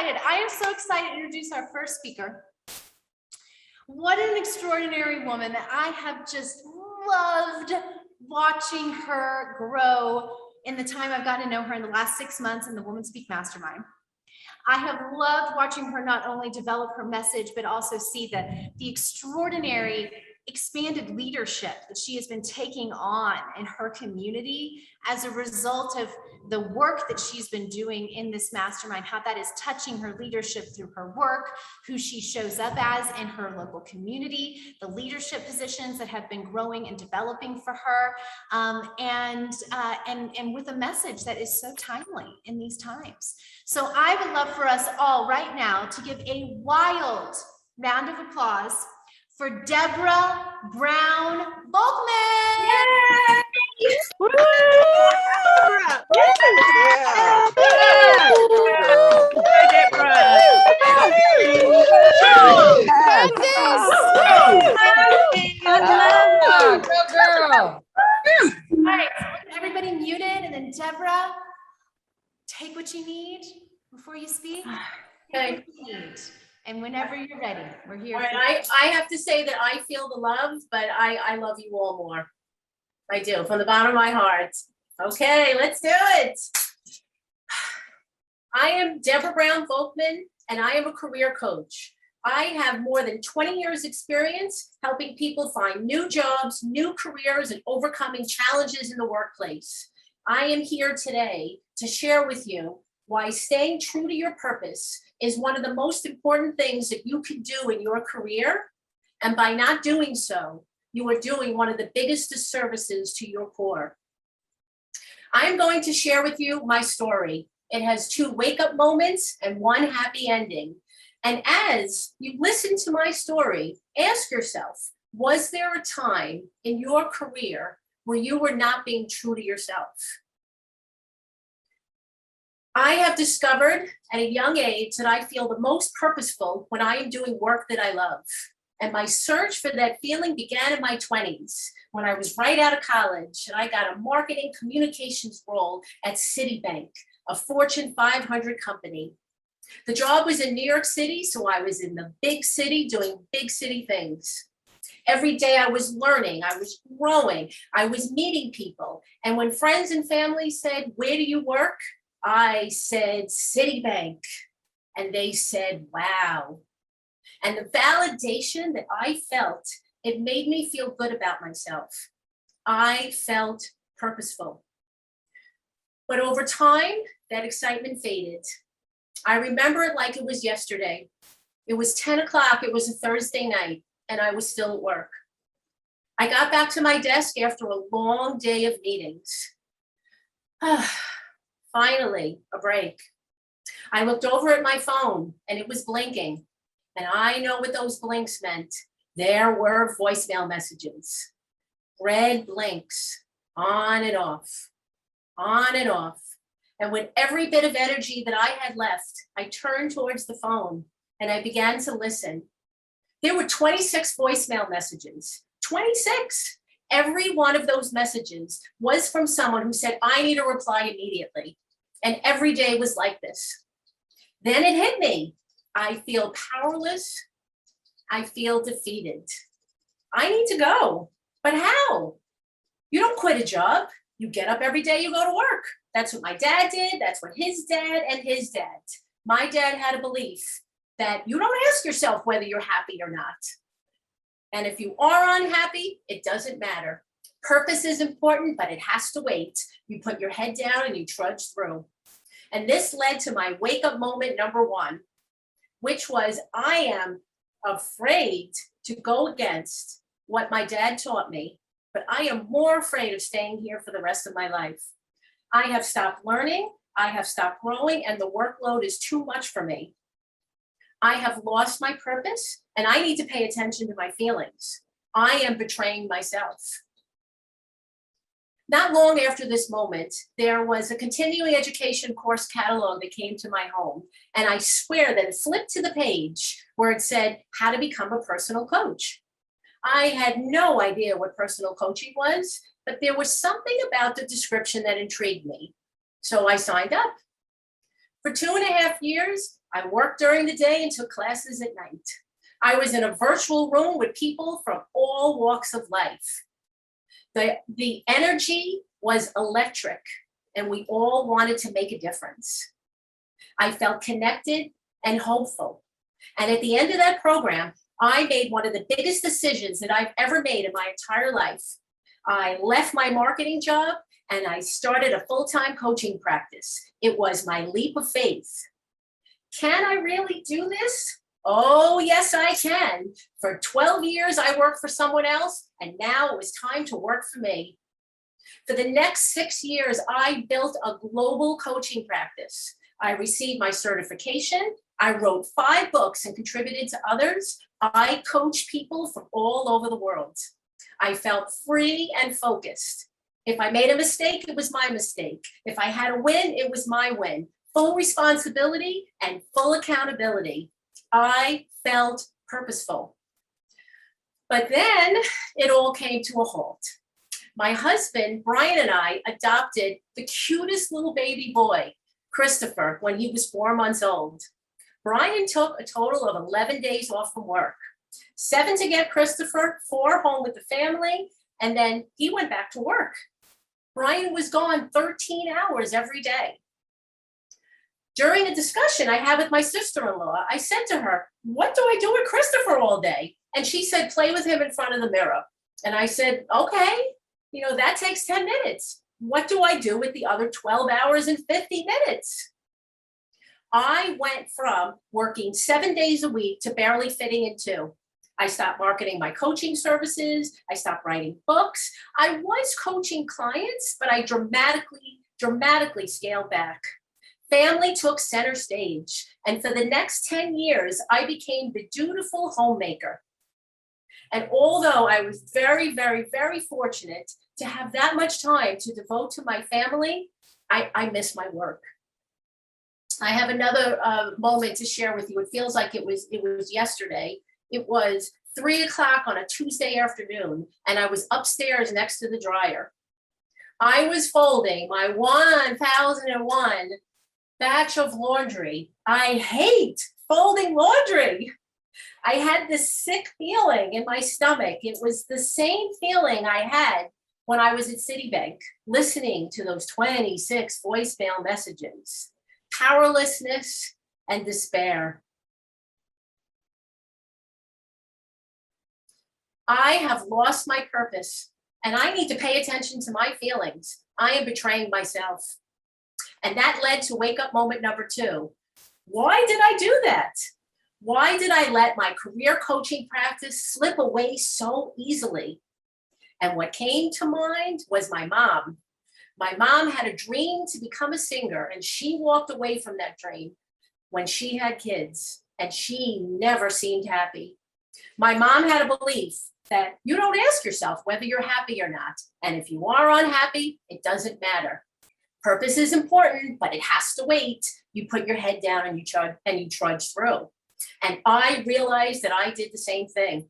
excited. I am so excited to introduce our first speaker. What an extraordinary woman that I have just loved watching her grow in the time I've gotten to know her in the last 6 months in the Women Speak Mastermind. I have loved watching her not only develop her message, but also see the extraordinary expanded leadership that she has been taking on in her community as a result of the work that she's been doing in this mastermind, how that is touching her leadership through her work, who she shows up as in her local community, the leadership positions that have been growing and developing for her, and with a message that is so timely in these times. So I would love for us all right now to give a wild round of applause for Deborah Brown Volkman. Yay! Woo! All right, everybody muted, and then Deborah, take what you need before you speak. Okay. And whenever you're ready, we're here. All right, I have to say that I feel the love, but I love you all more. I do, from the bottom of my heart. Okay, let's do it. I am Deborah Brown Volkman, and I am a career coach. I have more than 20 years experience helping people find new jobs, new careers, and overcoming challenges in the workplace. I am here today to share with you why staying true to your purpose is one of the most important things that you can do in your career. And by not doing so, you are doing one of the biggest disservices to your core. I am going to share with you my story. It has 2 wake-up moments and 1 happy ending. And as you listen to my story, ask yourself, was there a time in your career where you were not being true to yourself? I have discovered at a young age that I feel the most purposeful when I am doing work that I love. And my search for that feeling began in my 20s when I was right out of college and I got a marketing communications role at Citibank, a Fortune 500 company. The job was in New York City, so I was in the big city doing big city things. Every day I was learning, I was growing, I was meeting people. And when friends and family said, "Where do you work?" I said, "Citibank." And they said, "Wow." And the validation that I felt, it made me feel good about myself. I felt purposeful. But over time, that excitement faded. I remember it like it was yesterday. It was 10 o'clock, it was a Thursday night, and I was still at work. I got back to my desk after a long day of meetings. Finally, a break. I looked over at my phone and it was blinking. And I know what those blinks meant. There were voicemail messages. Red blinks, on and off, on and off. And with every bit of energy that I had left, I turned towards the phone and I began to listen. There were 26 voicemail messages, 26. Every one of those messages was from someone who said, "I need a reply immediately." And every day was like this. Then it hit me. I feel powerless. I feel defeated. I need to go. But how? You don't quit a job. You get up every day, you go to work. That's what my dad did. That's what his dad and his dad. My dad had a belief that you don't ask yourself whether you're happy or not. And if you are unhappy, it doesn't matter. Purpose is important, but it has to wait. You put your head down and you trudge through. And this led to my wake-up moment number 1, which was I am afraid to go against what my dad taught me, but I am more afraid of staying here for the rest of my life. I have stopped learning, I have stopped growing, and the workload is too much for me. I have lost my purpose, and I need to pay attention to my feelings. I am betraying myself. Not long after this moment, there was a continuing education course catalog that came to my home. And I swear that it flipped to the page where it said how to become a personal coach. I had no idea what personal coaching was, but there was something about the description that intrigued me. So I signed up. For 2.5 years, I worked during the day and took classes at night. I was in a virtual room with people from all walks of life. The energy was electric, and we all wanted to make a difference. I felt connected and hopeful. And at the end of that program, I made one of the biggest decisions that I've ever made in my entire life. I left my marketing job and I started a full-time coaching practice. It was my leap of faith. Can I really do this? Oh, yes, I can. For 12 years, I worked for someone else, and now it was time to work for me. For the next 6 years, I built a global coaching practice. I received my certification. I wrote 5 books and contributed to others. I coach people from all over the world. I felt free and focused. If I made a mistake, it was my mistake. If I had a win, it was my win. Full responsibility and full accountability. I felt purposeful. But then it all came to a halt. My husband, Brian, and I adopted the cutest little baby boy, Christopher, when he was 4 months old. Brian took a total of 11 days off from work, 7 to get Christopher, 4 home with the family, and then he went back to work. Brian was gone 13 hours every day. During a discussion I had with my sister-in-law, I said to her, "What do I do with Christopher all day?" And she said, "Play with him in front of the mirror." And I said, "Okay, that takes 10 minutes. What do I do with the other 12 hours and 50 minutes? I went from working 7 days a week to barely fitting in 2. I stopped marketing my coaching services. I stopped writing books. I was coaching clients, but I dramatically scaled back. Family took center stage. And for the next 10 years, I became the dutiful homemaker. And although I was very, very, very fortunate to have that much time to devote to my family, I miss my work. I have another moment to share with you. It feels like it was yesterday. It was 3:00 on a Tuesday afternoon, and I was upstairs next to the dryer. I was folding my 1001 batch of laundry. I hate folding laundry. I had this sick feeling in my stomach. It was the same feeling I had when I was at Citibank, listening to those 26 voicemail messages. Powerlessness and despair. I have lost my purpose, and I need to pay attention to my feelings. I am betraying myself. And that led to wake up moment number 2. Why did I do that? Why did I let my career coaching practice slip away so easily? And what came to mind was my mom. My mom had a dream to become a singer, and she walked away from that dream when she had kids, and she never seemed happy. My mom had a belief that you don't ask yourself whether you're happy or not. And if you are unhappy, it doesn't matter. Purpose is important, but it has to wait. You put your head down and you trudge through. And I realized that I did the same thing.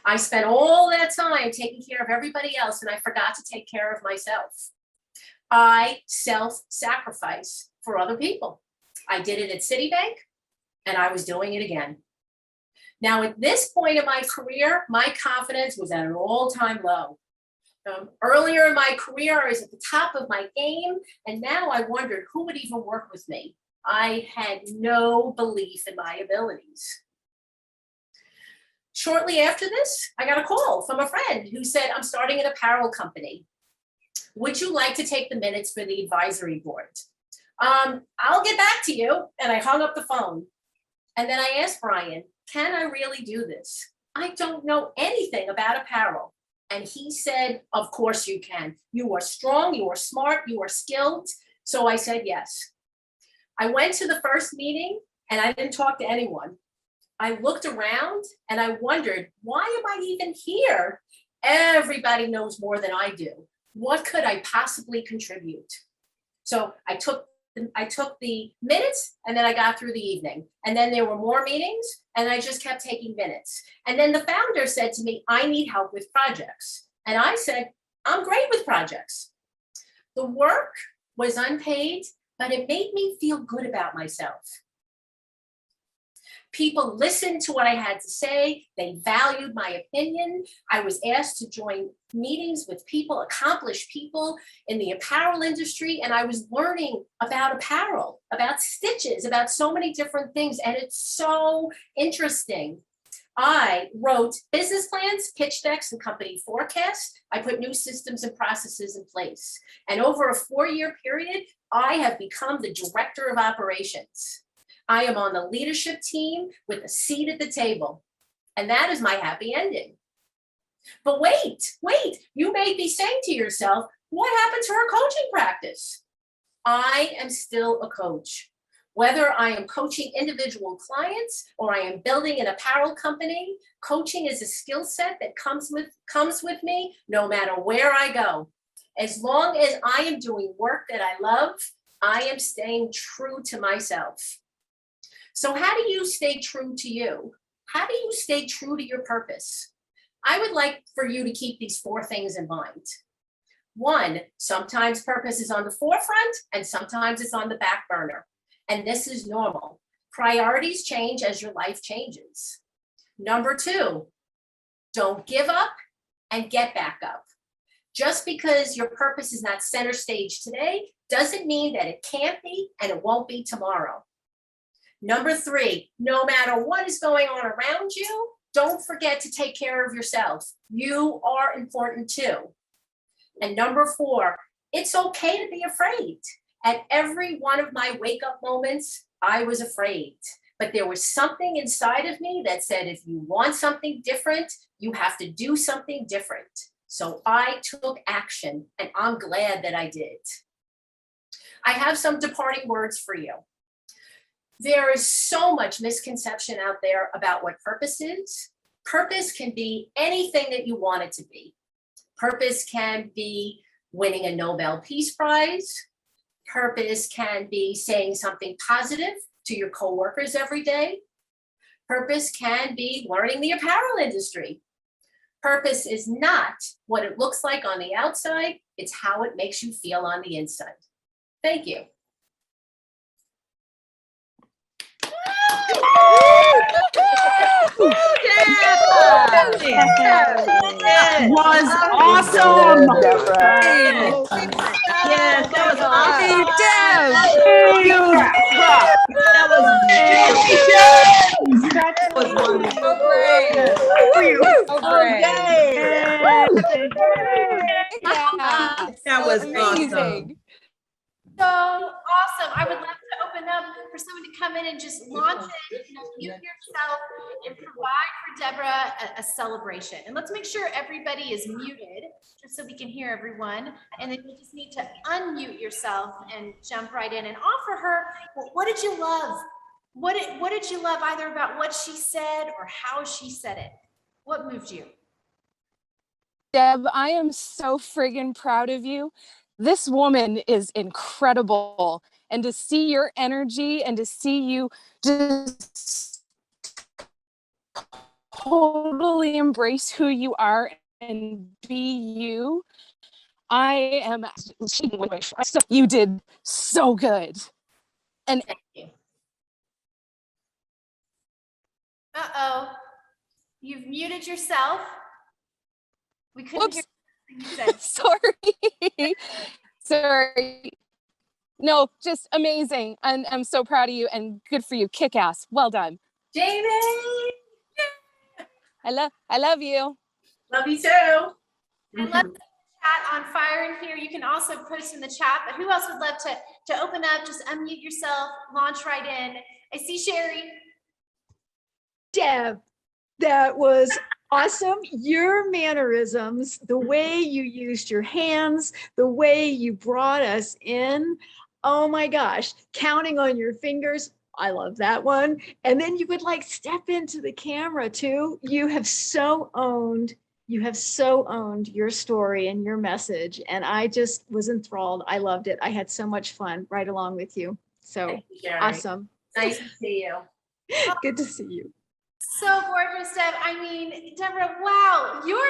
I spent all that time taking care of everybody else, and I forgot to take care of myself. I self-sacrifice for other people. I did it at Citibank, and I was doing it again. Now, at this point in my career, my confidence was at an all-time low. Earlier in my career, I was at the top of my game, and now I wondered who would even work with me. I had no belief in my abilities. Shortly after this, I got a call from a friend who said, "I'm starting an apparel company. Would you like to take the minutes for the advisory board?" I'll get back to you. And I hung up the phone. And then I asked Brian, "Can I really do this? I don't know anything about apparel." And he said, "Of course you can. You are strong, you are smart, you are skilled." So I said yes. I went to the first meeting and I didn't talk to anyone. I looked around and I wondered, why am I even here? Everybody knows more than I do. What could I possibly contribute? So I took the minutes, and then I got through the evening. And then there were more meetings, and I just kept taking minutes. And then the founder said to me, "I need help with projects." And I said, "I'm great with projects." The work was unpaid, but it made me feel good about myself. People listened to what I had to say. They valued my opinion. I was asked to join meetings with people, accomplished people in the apparel industry, and I was learning about apparel, about stitches, about so many different things, and it's so interesting. I wrote business plans, pitch decks, and company forecasts. I put new systems and processes in place. And over a 4-year period, I have become the director of operations. I am on the leadership team with a seat at the table. And that is my happy ending. But wait, you may be saying to yourself, what happened to her coaching practice? I am still a coach. Whether I am coaching individual clients or I am building an apparel company, coaching is a skill set that comes with me no matter where I go. As long as I am doing work that I love, I am staying true to myself. So how do you stay true to you? How do you stay true to your purpose? I would like for you to keep these 4 things in mind. 1, sometimes purpose is on the forefront and sometimes it's on the back burner. And this is normal. Priorities change as your life changes. Number 2, don't give up and get back up. Just because your purpose is not center stage today doesn't mean that it can't be and it won't be tomorrow. Number 3, no matter what is going on around you, don't forget to take care of yourself. You are important too. And number 4, it's okay to be afraid. At every one of my wake-up moments, I was afraid. But there was something inside of me that said, if you want something different, you have to do something different. So I took action, and I'm glad that I did. I have some departing words for you. There is so much misconception out there about what purpose is. Purpose can be anything that you want it to be. Purpose can be winning a Nobel Peace Prize. Purpose can be saying something positive to your coworkers every day. Purpose can be learning the apparel industry. Purpose is not what it looks like on the outside, it's how it makes you feel on the inside. Thank you. Was awesome. Yes, that was awesome. That was wonderful. That was awesome. So awesome. I would love to open up for someone to come in and just launch it, mute yourself and provide for Deborah a celebration. And let's make sure everybody is muted just so we can hear everyone. And then you just need to unmute yourself and jump right in and offer her, well, what did you love? What did you love either about what she said or how she said it? What moved you? Deb, I am so friggin' proud of you. This woman is incredible. And to see your energy and to see you just totally embrace who you are and be you, I am, you did so good. And Thank you. Uh-oh, you've muted yourself. We couldn't whoops. hear anything you said. Sorry. No, just amazing. And I'm so proud of you and good for you. Kick ass. Well done. Jamie! I love you. Love you too. I love the chat on fire in here. You can also post in the chat, but who else would love to open up? Just unmute yourself, launch right in. I see Sherry. Deb, that was awesome. Your mannerisms, the way you used your hands, the way you brought us in. Oh my gosh, counting on your fingers. I love that one. And then you would like step into the camera too. You have so owned your story and your message. And I just was enthralled. I loved it. I had so much fun right along with you. So Thank you, Sherry. awesome. Nice to see you. Good to see you. So gorgeous, Deb. I mean, Deborah, wow, your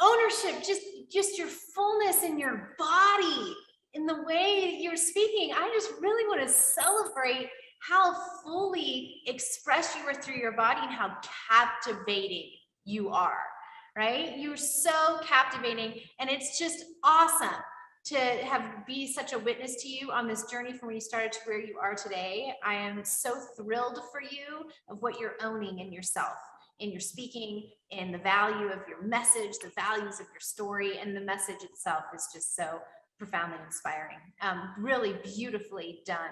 ownership, just your fullness in your body, in the way you're speaking. I just really want to celebrate how fully expressed you are through your body and how captivating you are, right? You're so captivating, and it's just awesome to be such a witness to you on this journey from where you started to where you are today. I am so thrilled for you of what you're owning in yourself, in your speaking, in the value of your message, the values of your story, and the message itself is just so profoundly inspiring. Really beautifully done.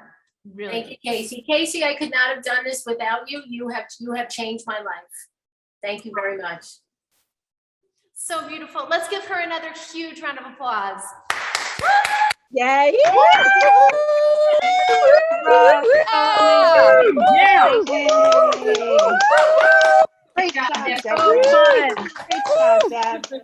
Really. Thank you, Casey. Casey, I could not have done this without you. You have changed my life. Thank you very much. So beautiful. Let's give her another huge round of applause. Yay. Yeah. Great job, That's Deborah. so fun. Great job, Deb.